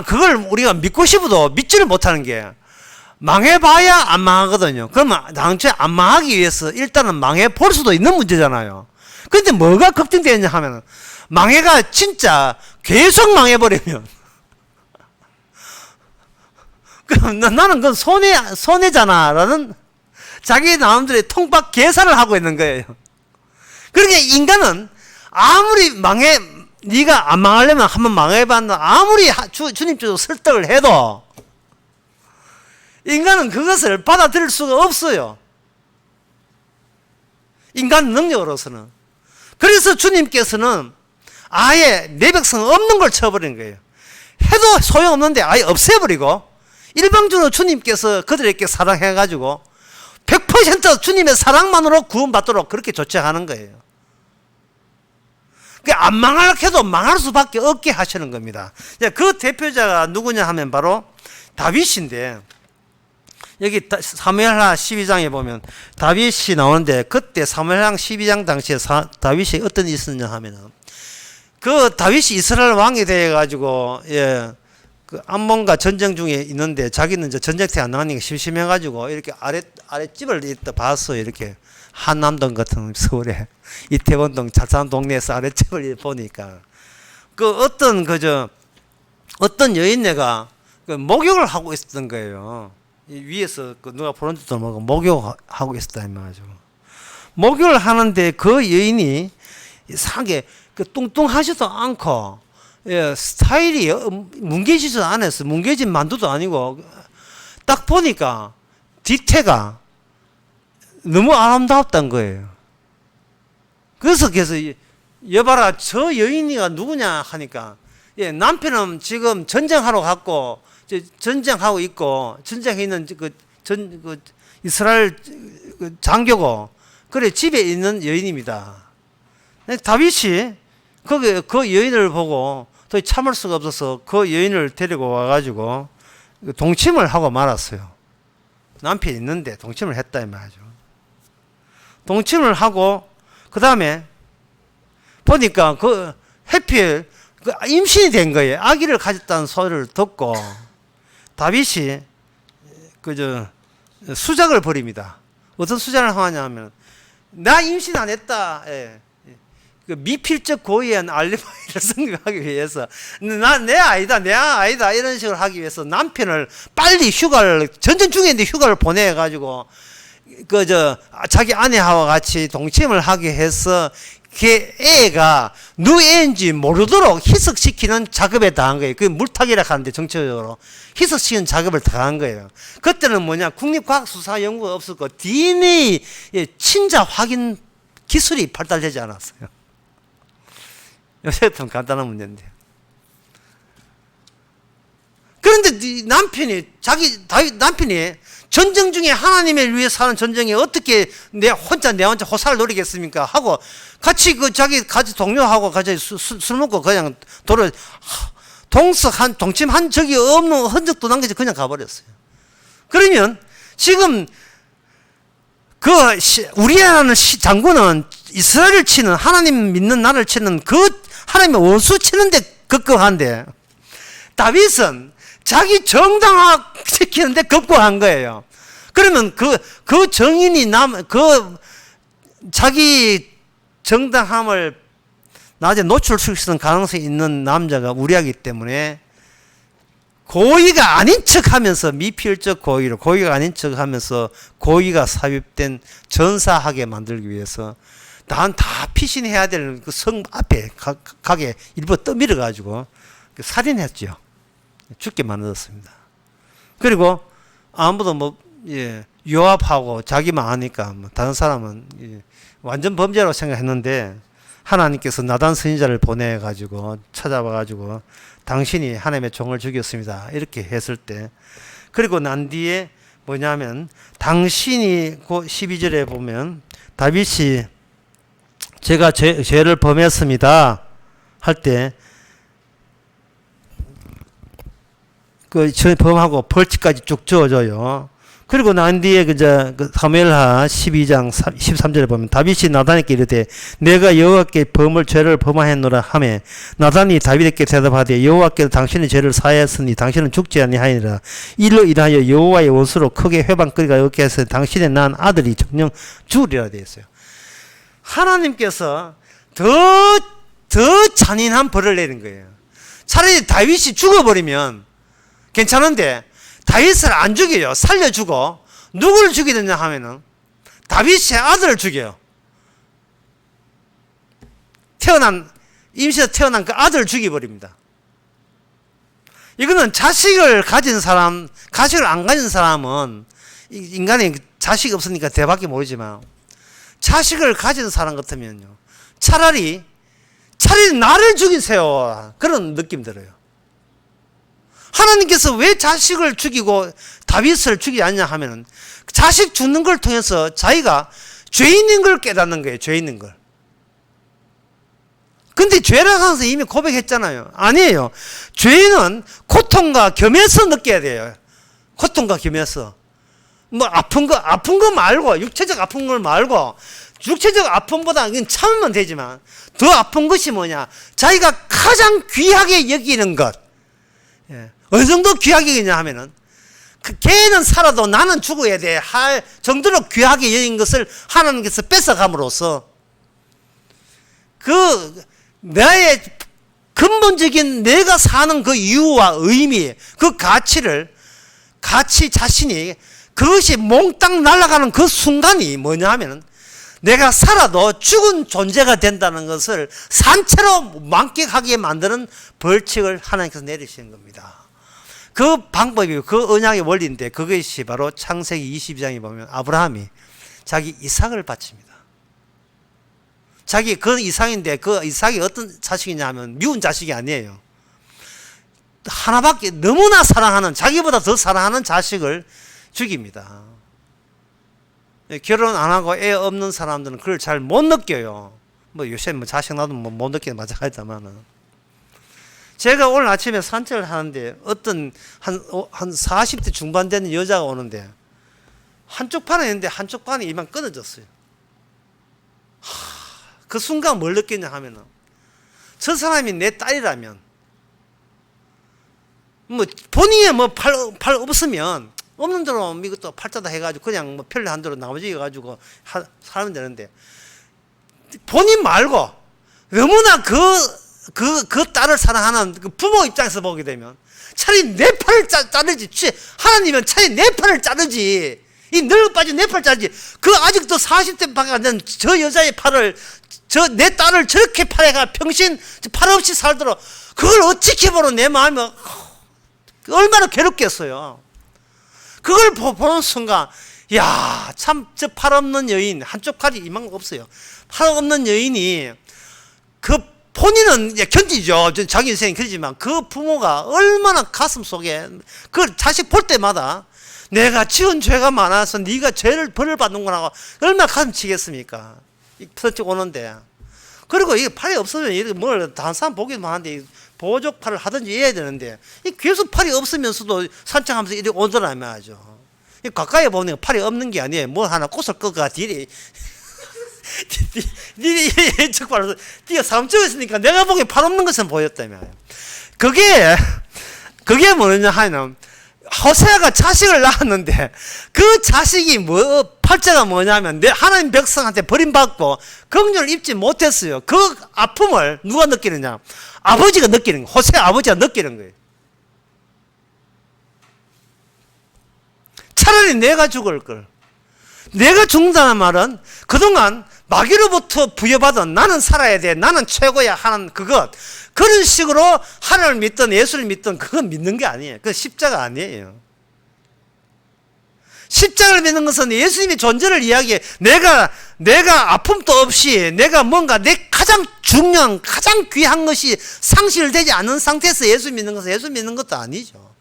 S1: 그걸 우리가 믿고 싶어도 믿지를 못하는 게 망해봐야 안 망하거든요. 그러면 당초에 안 망하기 위해서 일단은 망해볼 수도 있는 문제잖아요. 근데 뭐가 걱정되느냐 하면 망해가 진짜 계속 망해버리면 그럼 나는 그건 손해잖아 라는 자기 나름대로의 통박 계산을 하고 있는 거예요. 그러니까 인간은 아무리 네가 안 망하려면 한번 망해봤나 아무리 주님 쪽으로 설득을 해도 인간은 그것을 받아들일 수가 없어요. 인간 능력으로서는. 그래서 주님께서는 아예 내 백성 없는 걸 쳐버린 거예요. 해도 소용없는데 아예 없애버리고 일방적으로 주님께서 그들에게 사랑해가지고 100% 주님의 사랑만으로 구원받도록 그렇게 조치하는 거예요. 안 망하려고 해도 망할 수밖에 없게 하시는 겁니다. 그 대표자가 누구냐 하면 바로 다윗인데 여기 사무엘하 12장에 보면 다윗이 나오는데 그때 사무엘하 12장 당시에 다윗이 어떤 일이 있었냐 하면은 그 다윗이 이스라엘 왕이 되어가지고 그 암몬과 전쟁 중에 있는데 자기는 이제 전쟁터에 안 나가니까 심심해가지고 이렇게 아랫집을 있다 봤어요. 이렇게 한남동 같은 서울에 이태원동 잘사는 동네에서 아랫집을 보니까 그 어떤 여인네가 그 목욕을 하고 있었던 거예요. 위에서 그 누가 보는 줄도 모르고 목욕하고 있었다 이 말이죠. 목욕을 하는데 그 여인이 이상하게 그 뚱뚱하지도 않고 스타일이 뭉개지도 않았어. 뭉개진 만두도 아니고 딱 보니까 뒤태가 너무 아름다웠던 거예요. 그래서 여봐라 저 여인이가 누구냐 하니까 남편은 지금 전쟁하러 갔고 전쟁하고 있고 전쟁에 있는 그 이스라엘 장교고 그래 집에 있는 여인입니다. 다윗이 그 여인을 보고 더 참을 수가 없어서 그 여인을 데리고 와가지고 동침을 하고 말았어요. 남편이 있는데 동침을 했다 이 말이죠. 동침을 하고 그 다음에 보니까 해필 임신이 된 거예요. 아기를 가졌다는 소리를 듣고 다윗이 수작을 벌입니다. 어떤 수작을 하냐 하면 나 임신 안 했다. 그 미필적 고의한 알리바이를 성립하기 위해서 내 아이다 이런 식으로 하기 위해서 남편을 빨리 전쟁 중에 있는데 휴가를 보내가지고 자기 아내와 같이 동침을 하게 해서 그 애가 누구 애인지 모르도록 희석시키는 작업에 당한 거예요. 그 물타기라 하는데 정치적으로 희석시키는 작업을 당한 거예요. 그때는 뭐냐 국립과학수사연구가 없었고 DNA 친자 확인 기술이 발달되지 않았어요. 요새 좀 간단한 문제인데요. 그런데 남편이 전쟁 중에 하나님을 위해 사는 전쟁에 어떻게 내 혼자 호사를 노리겠습니까? 하고 같이 자기 동료하고 같이 술 먹고 그냥 동침한 적이 없는 흔적도 남기지 그냥 가버렸어요. 그러면 지금 우리아라는 장군은 이스라엘을 치는 하나님 믿는 나를 치는 하나님의 원수 치는데 급급한데 다윗은 자기 정당화 시키는데 급급한 거예요. 그러면 그 정인이 자기 정당함을 낮에 노출시키는 가능성이 있는 남자가 우리아이기 때문에 고의가 아닌 척 하면서 미필적 고의가 아닌 척 하면서 고의가 삽입된 전사하게 만들기 위해서 난 다 피신해야 되는 그 성 앞에 가게 일부러 떠밀어 가지고 살인했죠. 죽게 만들었습니다. 그리고 아무도 요압하고 자기만 하니까 다른 사람은 완전 범죄라고 생각했는데 하나님께서 나단 선지자를 보내가지고 찾아와가지고 당신이 하나님의 종을 죽였습니다. 이렇게 했을 때, 그리고 난 뒤에 뭐냐면 당신이 그 12절에 보면 다윗이 제가 죄를 범했습니다 할 때 그 범하고 벌칙까지 쭉 주어져요. 그리고 난 뒤에 그 사무엘하 12장 13절에 보면 다윗이 나단에게 이르되 내가 여호와께 죄를 범하였노라 하매 나단이 다윗에게 대답하되 여호와께서 당신의 죄를 사하였으니 당신은 죽지 아니하니라. 이로 인하여 여호와의 원수로 크게 회방거리가 없게 해서 당신의 낳은 아들이 정녕 죽으리라 되어 있어요. 하나님께서 더 잔인한 벌을 내린 거예요. 차라리 다윗이 죽어버리면 괜찮은데 다윗을 안 죽여요. 살려주고 누구를 죽이느냐 하면은 다윗의 아들을 죽여요. 임시에서 태어난 그 아들을 죽여버립니다. 이거는 자식을 가진 사람, 자식을 안 가진 사람은 인간이 자식이 없으니까 대밖에 모르지만 자식을 가진 사람 같으면요, 차라리 나를 죽이세요. 그런 느낌 들어요. 하나님께서 왜 자식을 죽이고 다윗을 죽이지 않냐 하면은 자식 죽는 걸 통해서 자기가 죄인인 걸 깨닫는 거예요. 죄인인 걸. 근데 죄라고 하면서 이미 고백했잖아요. 아니에요. 죄인은 고통과 겸해서 느껴야 돼요. 고통과 겸해서. 뭐 아픈 거 말고, 육체적 아픈 걸 말고, 육체적 아픔보다 그냥 참으면 되지만 더 아픈 것이 뭐냐? 자기가 가장 귀하게 여기는 것. 예. 어느 정도 귀하게 여기냐 하면은 걔는 살아도 나는 죽어야 돼 할 정도로 귀하게 여긴 것을 하나님께서 뺏어감으로써 그 나의 근본적인 내가 사는 그 이유와 의미, 그 가치 자신이 그것이 몽땅 날아가는 그 순간이 뭐냐 하면은 내가 살아도 죽은 존재가 된다는 것을 산채로 만끽하게 만드는 벌칙을 하나님께서 내리시는 겁니다. 그 방법이 그 언약의 원리인데 그것이 바로 창세기 22장에 보면 아브라함이 자기 이삭을 바칩니다. 자기 그 이삭인데 그 이삭이 어떤 자식이냐 하면 미운 자식이 아니에요. 하나밖에 너무나 사랑하는, 자기보다 더 사랑하는 자식을 죽입니다. 결혼 안 하고 애 없는 사람들은 그걸 잘 못 느껴요. 뭐 요새 뭐 자식 낳아도 못 느끼는 마찬가지다만은. 제가 오늘 아침에 산책을 하는데 어떤 한 40대 중반 되는 여자가 오는데 한쪽 판에 있는데 한쪽 판이 이만 끊어졌어요. 그 순간 뭘 느꼈냐 하면은 저 사람이 내 딸이라면 뭐 본인이 뭐 팔 없으면 없는 대로 이것도 팔자다 해가지고 그냥 뭐 편리한 대로 나머지 해가지고 살면 되는데 본인 말고 너무나 그 딸을 사랑하는 그 부모 입장에서 보게 되면 차라리 내 팔을 자르지. 하나님은 차라리 내 팔을 자르지. 이 늙어 빠진 내 팔을 자르지. 그 아직도 40대밖에 안 된 저 여자의 팔을, 내 딸을 저렇게 팔아가 평신 팔 없이 살도록 그걸 어떻게 보러 내 마음이 얼마나 괴롭겠어요. 그걸 보는 순간, 야, 참, 저 팔 없는 여인, 한쪽 팔이 이만큼 없어요. 팔 없는 여인이 그 본인은 이제 견디죠. 자기 인생이 그러지만 그 부모가 얼마나 가슴 속에 그 자식 볼 때마다 내가 지은 죄가 많아서 네가 벌을 받는구나 하고 얼마나 가슴 치겠습니까? 터치고 오는데. 그리고 이게 팔이 없으면 이렇게 뭘 다른 사람 보기만 하는데 보조적 팔을 하든지 해야 되는데 계속 팔이 없으면서도 산책하면서 이렇게 오더라 말이죠. 가까이 보면 팔이 없는 게 아니에요. 뭘 하나 꽃을 꺾어가 뒤리 니네 왼쪽 팔로 네가 삼쪽에 있으니까 내가 보기엔 팔 없는 것은 보였다며. 그게 뭐냐 하면 호세아가 자식을 낳았는데 그 자식이 팔자가 뭐냐면 내 하나님 백성한테 버림받고 긍휼을 입지 못했어요. 그 아픔을 누가 느끼느냐? 아버지가 느끼는 거예요. 호세아 아버지가 느끼는 거예요. 차라리 내가 죽을 걸. 내가 죽는다는 말은 그동안 마귀로부터 부여받은 나는 살아야 돼, 나는 최고야 하는 그런 식으로 하나님을 믿든 예수를 믿든 그건 믿는 게 아니에요. 그건 십자가 아니에요. 십자가를 믿는 것은 예수님의 존재를 이야기해. 내가 아픔도 없이 내가 뭔가 내 가장 중요한 가장 귀한 것이 상실되지 않은 상태에서 예수 믿는 것은 예수 믿는 것도 아니죠.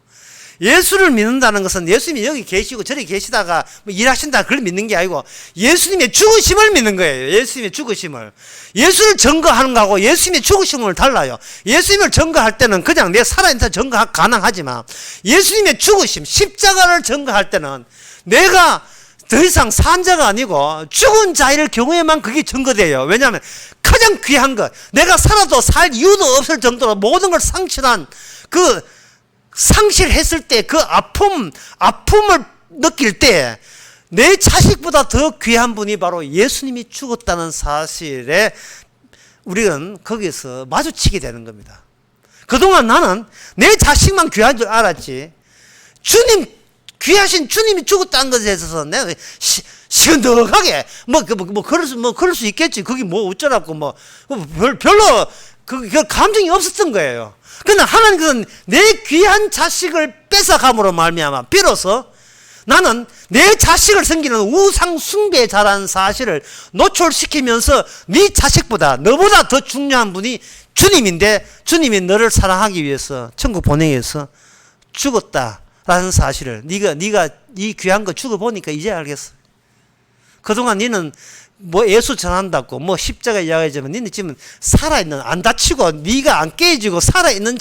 S1: 예수를 믿는다는 것은 예수님이 여기 계시고 저리 계시다가 뭐 일하신다 그걸 믿는 게 아니고 예수님의 죽으심을 믿는 거예요. 예수님의 죽으심을. 예수를 증거하는 거하고 예수님의 죽으심을 달라요. 예수님을 증거할 때는 그냥 내 살아있는 증거 가능하지만 예수님의 죽으심, 십자가를 증거할 때는 내가 더 이상 산 자가 아니고 죽은 자일 경우에만 그게 증거돼요. 왜냐하면 가장 귀한 것, 내가 살아도 살 이유도 없을 정도로 모든 걸 상실한 그 상실했을 때 그 아픔을 느낄 때 내 자식보다 더 귀한 분이 바로 예수님이 죽었다는 사실에 우리는 거기서 마주치게 되는 겁니다. 그동안 나는 내 자식만 귀한 줄 알았지 귀하신 주님이 죽었다는 것에 있어서 내가 시큰둥하게 그럴 수 있겠지. 그게 뭐 어쩌라고 별로 그 감정이 없었던 거예요. 그러나 하나님께서는 내 귀한 자식을 뺏어감으로 말미암아 비로소 나는 내 자식을 섬기는 우상 숭배에 잘하는 사실을 노출시키면서 네 자식보다 너보다 더 중요한 분이 주님인데 주님이 너를 사랑하기 위해서 천국 보내기 위해서 죽었다라는 사실을 네가 이 귀한 거 죽어보니까 이제 알겠어. 그동안 너는 뭐 예수 전한다고 뭐 십자가 이야기하지만 너는 지금 살아있는 안 다치고 네가 안 깨지고 살아있는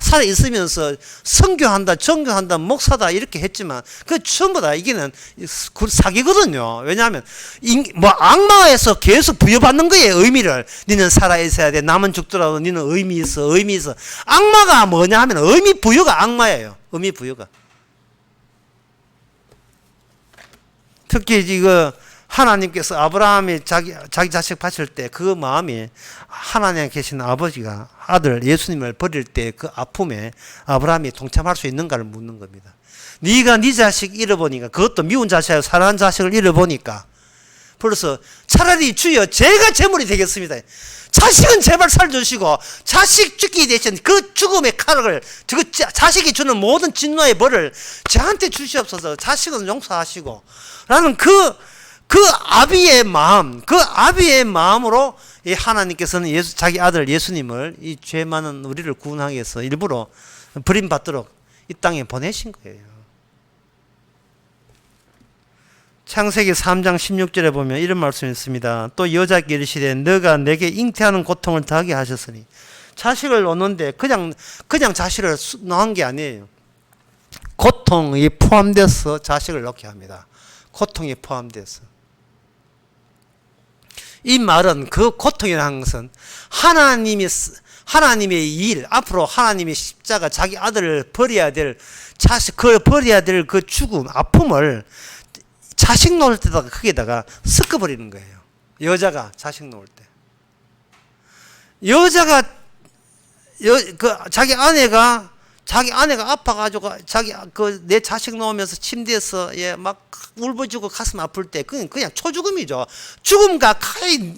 S1: 살아있으면서 선교한다 전교한다 목사다 이렇게 했지만 그 전부 다 이게는 사기거든요. 왜냐하면 뭐 악마에서 계속 부여받는 거예요. 의미를 너는 살아있어야 돼. 남은 죽더라도 너는 의미 있어. 악마가 뭐냐 하면 의미 부여가 악마예요. 의미 부여가. 특히 이거 하나님께서 아브라함이 자기 자식 바칠 때 그 마음이 하나님에 계신 아버지가 아들 예수님을 버릴 때 그 아픔에 아브라함이 동참할 수 있는가를 묻는 겁니다. 네가 네 자식 잃어보니까 그것도 미운 자식이고 사랑하는 자식을 잃어보니까 벌써 차라리 주여 제가 제물이 되겠습니다. 자식은 제발 살려주시고 자식 죽기 대신 그 죽음의 칼을 자식이 주는 모든 진노의 벌을 저한테 주시옵소서. 자식은 용서하시고 라는 그 아비의 마음으로 하나님께서는 자기 아들 예수님을 이 죄 많은 우리를 구원하기 위해서 일부러 버림받도록 이 땅에 보내신 거예요. 창세기 3장 16절에 보면 이런 말씀이 있습니다. 또 여자께 이르시되 너가 내게 잉태하는 고통을 더하게 하셨으니 자식을 놓는데 그냥 자식을 놓은 게 아니에요. 고통이 포함돼서 자식을 놓게 합니다. 고통이 포함돼서. 이 말은 그 고통이라는 것은 하나님의 일, 앞으로 하나님의 십자가 자기 아들을 버려야 될 그 죽음, 아픔을 자식 놓을 때다가 거기에다가 섞어버리는 거예요. 여자가 자식 놓을 때. 여자가 자기 아내가 아파가지고 내 자식 놓으면서 침대에서 막 울부짖고 가슴 아플 때 그냥 초죽음이죠. 죽음과 가까이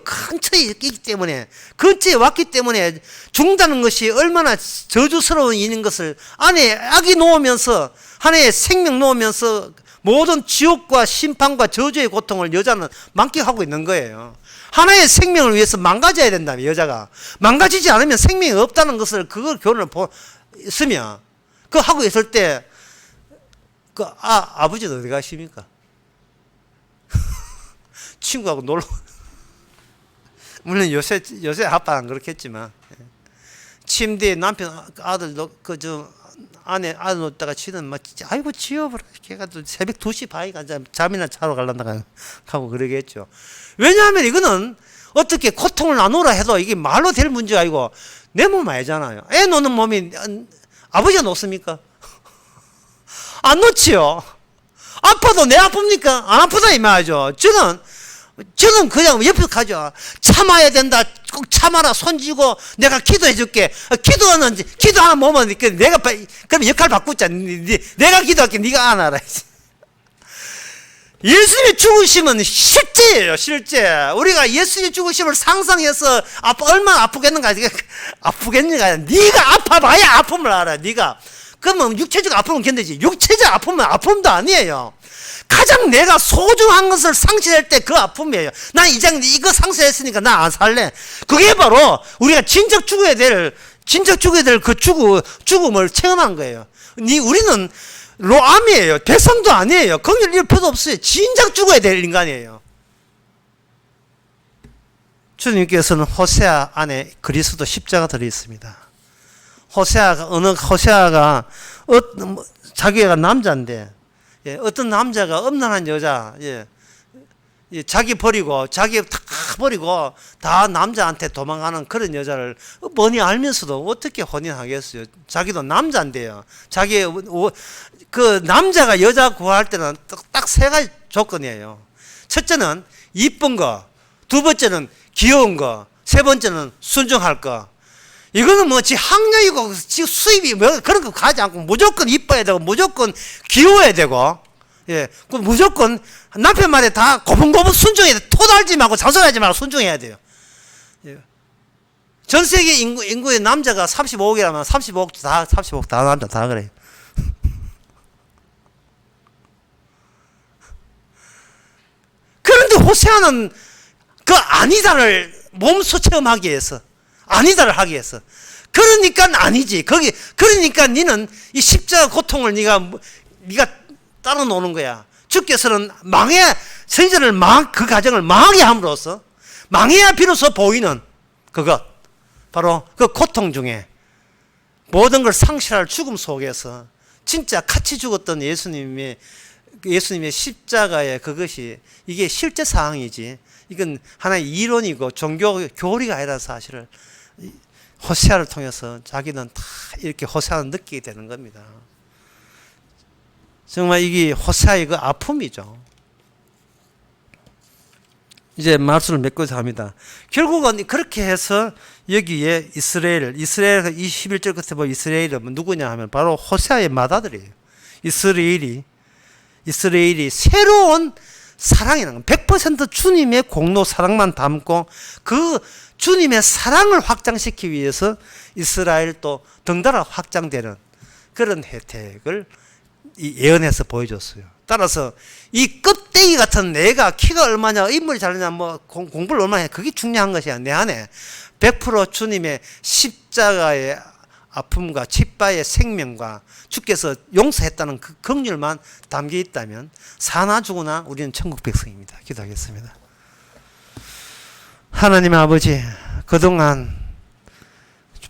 S1: 근처에 있기 때문에 근처에 왔기 때문에 죽는다는 것이 얼마나 저주스러운 일인 것을 아기 놓으면서 하나의 생명 놓으면서 모든 지옥과 심판과 저주의 고통을 여자는 만끽하고 있는 거예요. 하나의 생명을 위해서 망가져야 된다면 여자가 망가지지 않으면 생명이 없다는 것을 그걸 교훈을 쓰면 그거 하고 있을 때 아버지는 어디 가십니까? 친구하고 놀러 물론 요새 아빠는 그렇겠지만 침대에 남편 아들 아들 놓다가 치는 아이고 지워버려 걔가 또 새벽 2시 반에 잠이나 자러 가려다가 하고 그러겠죠. 왜냐하면 이거는 어떻게 고통을 나누라 해도 이게 말로 될 문제가 아니고 내 몸 알잖아요. 애 노는 몸이 아버지가 놓습니까? 안 놓지요. 아파도 내 아픕니까? 안 아프다 이 말이죠. 저는 그냥 옆에 가죠. 참아야 된다. 꼭 참아라. 손쥐고 내가 기도해 줄게. 기도하는 몸은 내가 그럼 역할 바꾸자. 내가 기도할게. 네가 안 알아. 예수님의 죽으심은 실제예요. 실제. 우리가 예수님의 죽으심을 상상해서 얼마나 아프겠는가. 아프겠는가. 네가 아파봐야 아픔을 알아. 네가. 그러면 육체적 아픔은 견디지. 육체적 아픔은 아픔도 아니에요. 가장 내가 소중한 것을 상실할 때 그 아픔이에요. 난 이거 상실했으니까 나 안 살래. 그게 바로 우리가 진작 죽어야 될 그 죽음을 체험한 거예요. 우리는 로암이에요. 대상도 아니에요. 거길 일 필요도 없어요. 진작 죽어야 될 인간이에요. 주님께서는 호세아 안에 그리스도 십자가 들어 있습니다. 호세아가 자기가 남자인데, 어떤 남자가 음란한 여자, 자기 버리고 다 남자한테 도망가는 그런 여자를 뻔히 알면서도 어떻게 혼인하겠어요? 자기도 남자인데요. 그 남자가 여자 구할 때는 딱 세 가지 조건이에요. 첫째는 이쁜 거, 두 번째는 귀여운 거, 세 번째는 순종할 거. 이거는 지 학력이고 지 수입이 그런 거 가지 않고 무조건 이뻐야 되고 무조건 귀여워야 되고, 무조건 남편 말에 다 고분고분 순종해야 돼. 토달지 말고 자살하지 말고 순종해야 돼요. 전 세계 인구의 남자가 35억이라면 35억 다 남자 다 그래요. 그런데 호세아는 그 아니다를 몸소 체험하기 위해서, 아니다를 하기 위해서. 그러니까 아니지. 그러니까 니는 이 십자가 고통을 네가 따로 노는 거야. 주께서는 선지자를 그 가정을 망하게 함으로써 망해야 비로소 보이는 그것, 바로 그 고통 중에 모든 걸 상실할 죽음 속에서 진짜 같이 죽었던 예수님의 십자가의 그것이 이게 실제 상황이지, 이건 하나의 이론이고 종교 교리가 아니라 사실을 호세아를 통해서 자기는 다 이렇게 호세아는 느끼게 되는 겁니다. 정말 이게 호세아의 그 아픔이죠. 이제 말씀을 맺고자 합니다. 결국은 그렇게 해서 여기에 이스라엘 21절 끝에 보면 이스라엘은 누구냐 하면 바로 호세아의 맏아들이에요. 이스라엘이 새로운 사랑이라는 100% 주님의 공로 사랑만 담고 그 주님의 사랑을 확장시키기 위해서 이스라엘도 덩달아 확장되는 그런 혜택을 예언해서 보여줬어요. 따라서 이 껍데기 같은 내가 키가 얼마냐, 인물이 잘하냐, 공부를 얼마나 해, 그게 중요한 것이야. 내 안에 100% 주님의 십자가의 아픔과 십바의 생명과 주께서 용서했다는 그 긍휼만 담겨 있다면 사나 죽으나 우리는 천국 백성입니다. 기도하겠습니다. 하나님 아버지, 그동안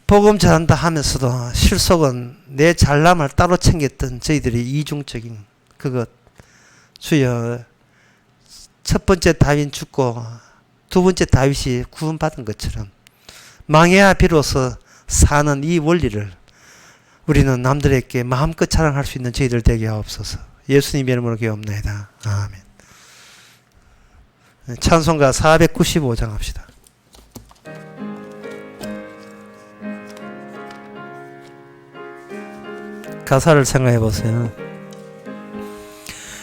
S1: 복음 전한다 하면서도 실속은 내 잘남을 따로 챙겼던 저희들의 이중적인 그것, 주여, 첫 번째 다윗 죽고 두 번째 다윗이 구원받은 것처럼 망해야 비로소 사는 이 원리를 우리는 남들에게 마음껏 자랑할 수 있는 저희들 되게 하옵소서. 예수님 이름으로 기도합니다. 아멘. 찬송가 495장 합시다. 가사를 생각해 보세요.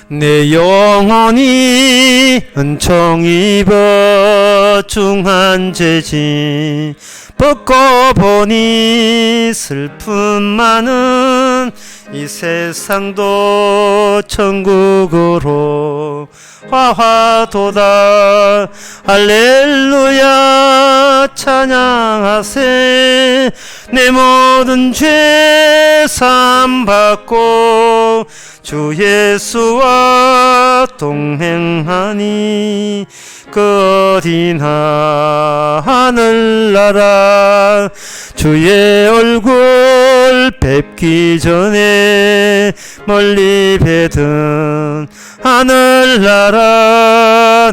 S1: 내 영혼이 은총 입어 중한 죄짐 벗고 보니 슬픔 많은 이 세상도 천국으로 화화도다. 할렐루야 찬양하세. 내 모든 죄 사함 받고 주 예수와 동행하니 그 어디나 하늘나라 주의 얼굴 뵙기 전에 멀리 뵈든 하늘나라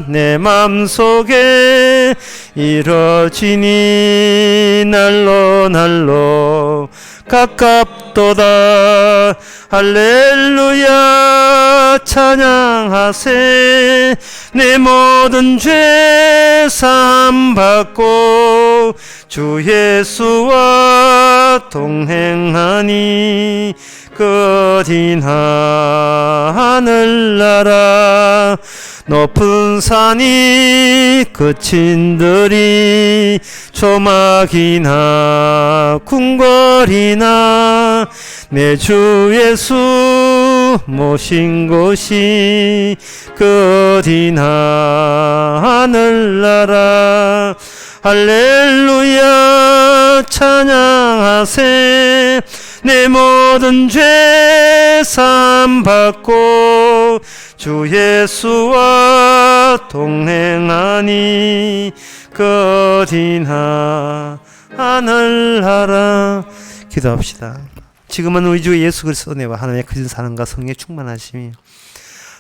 S1: 내 맘속에 이뤄지니 날로 날로 가깝도다. 할렐루야 찬양하세. 내 모든 죄 사함 받고 주 예수와 동행하니 그 어디나 하늘나라 높은 산이 그친들이 조막이나 궁궐이나 내 주 예수 모신 곳이 그 어디나 하늘나라. 할렐루야 찬양하세. 내 모든 죄 사함 받고 주 예수와 동행하니 그 어디나 하늘나라. 기도합시다. 지금은 우리 주 예수 그리스도 은혜와 하나님의 크신 사랑과 성령의 충만하심이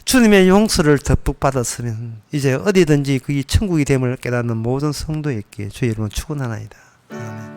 S1: 주님의 용서를 듬뿍 받았으면 이제 어디든지 그게 천국이 됨을 깨닫는 모든 성도에게 주의 이름으로 축원하나이다. 아멘.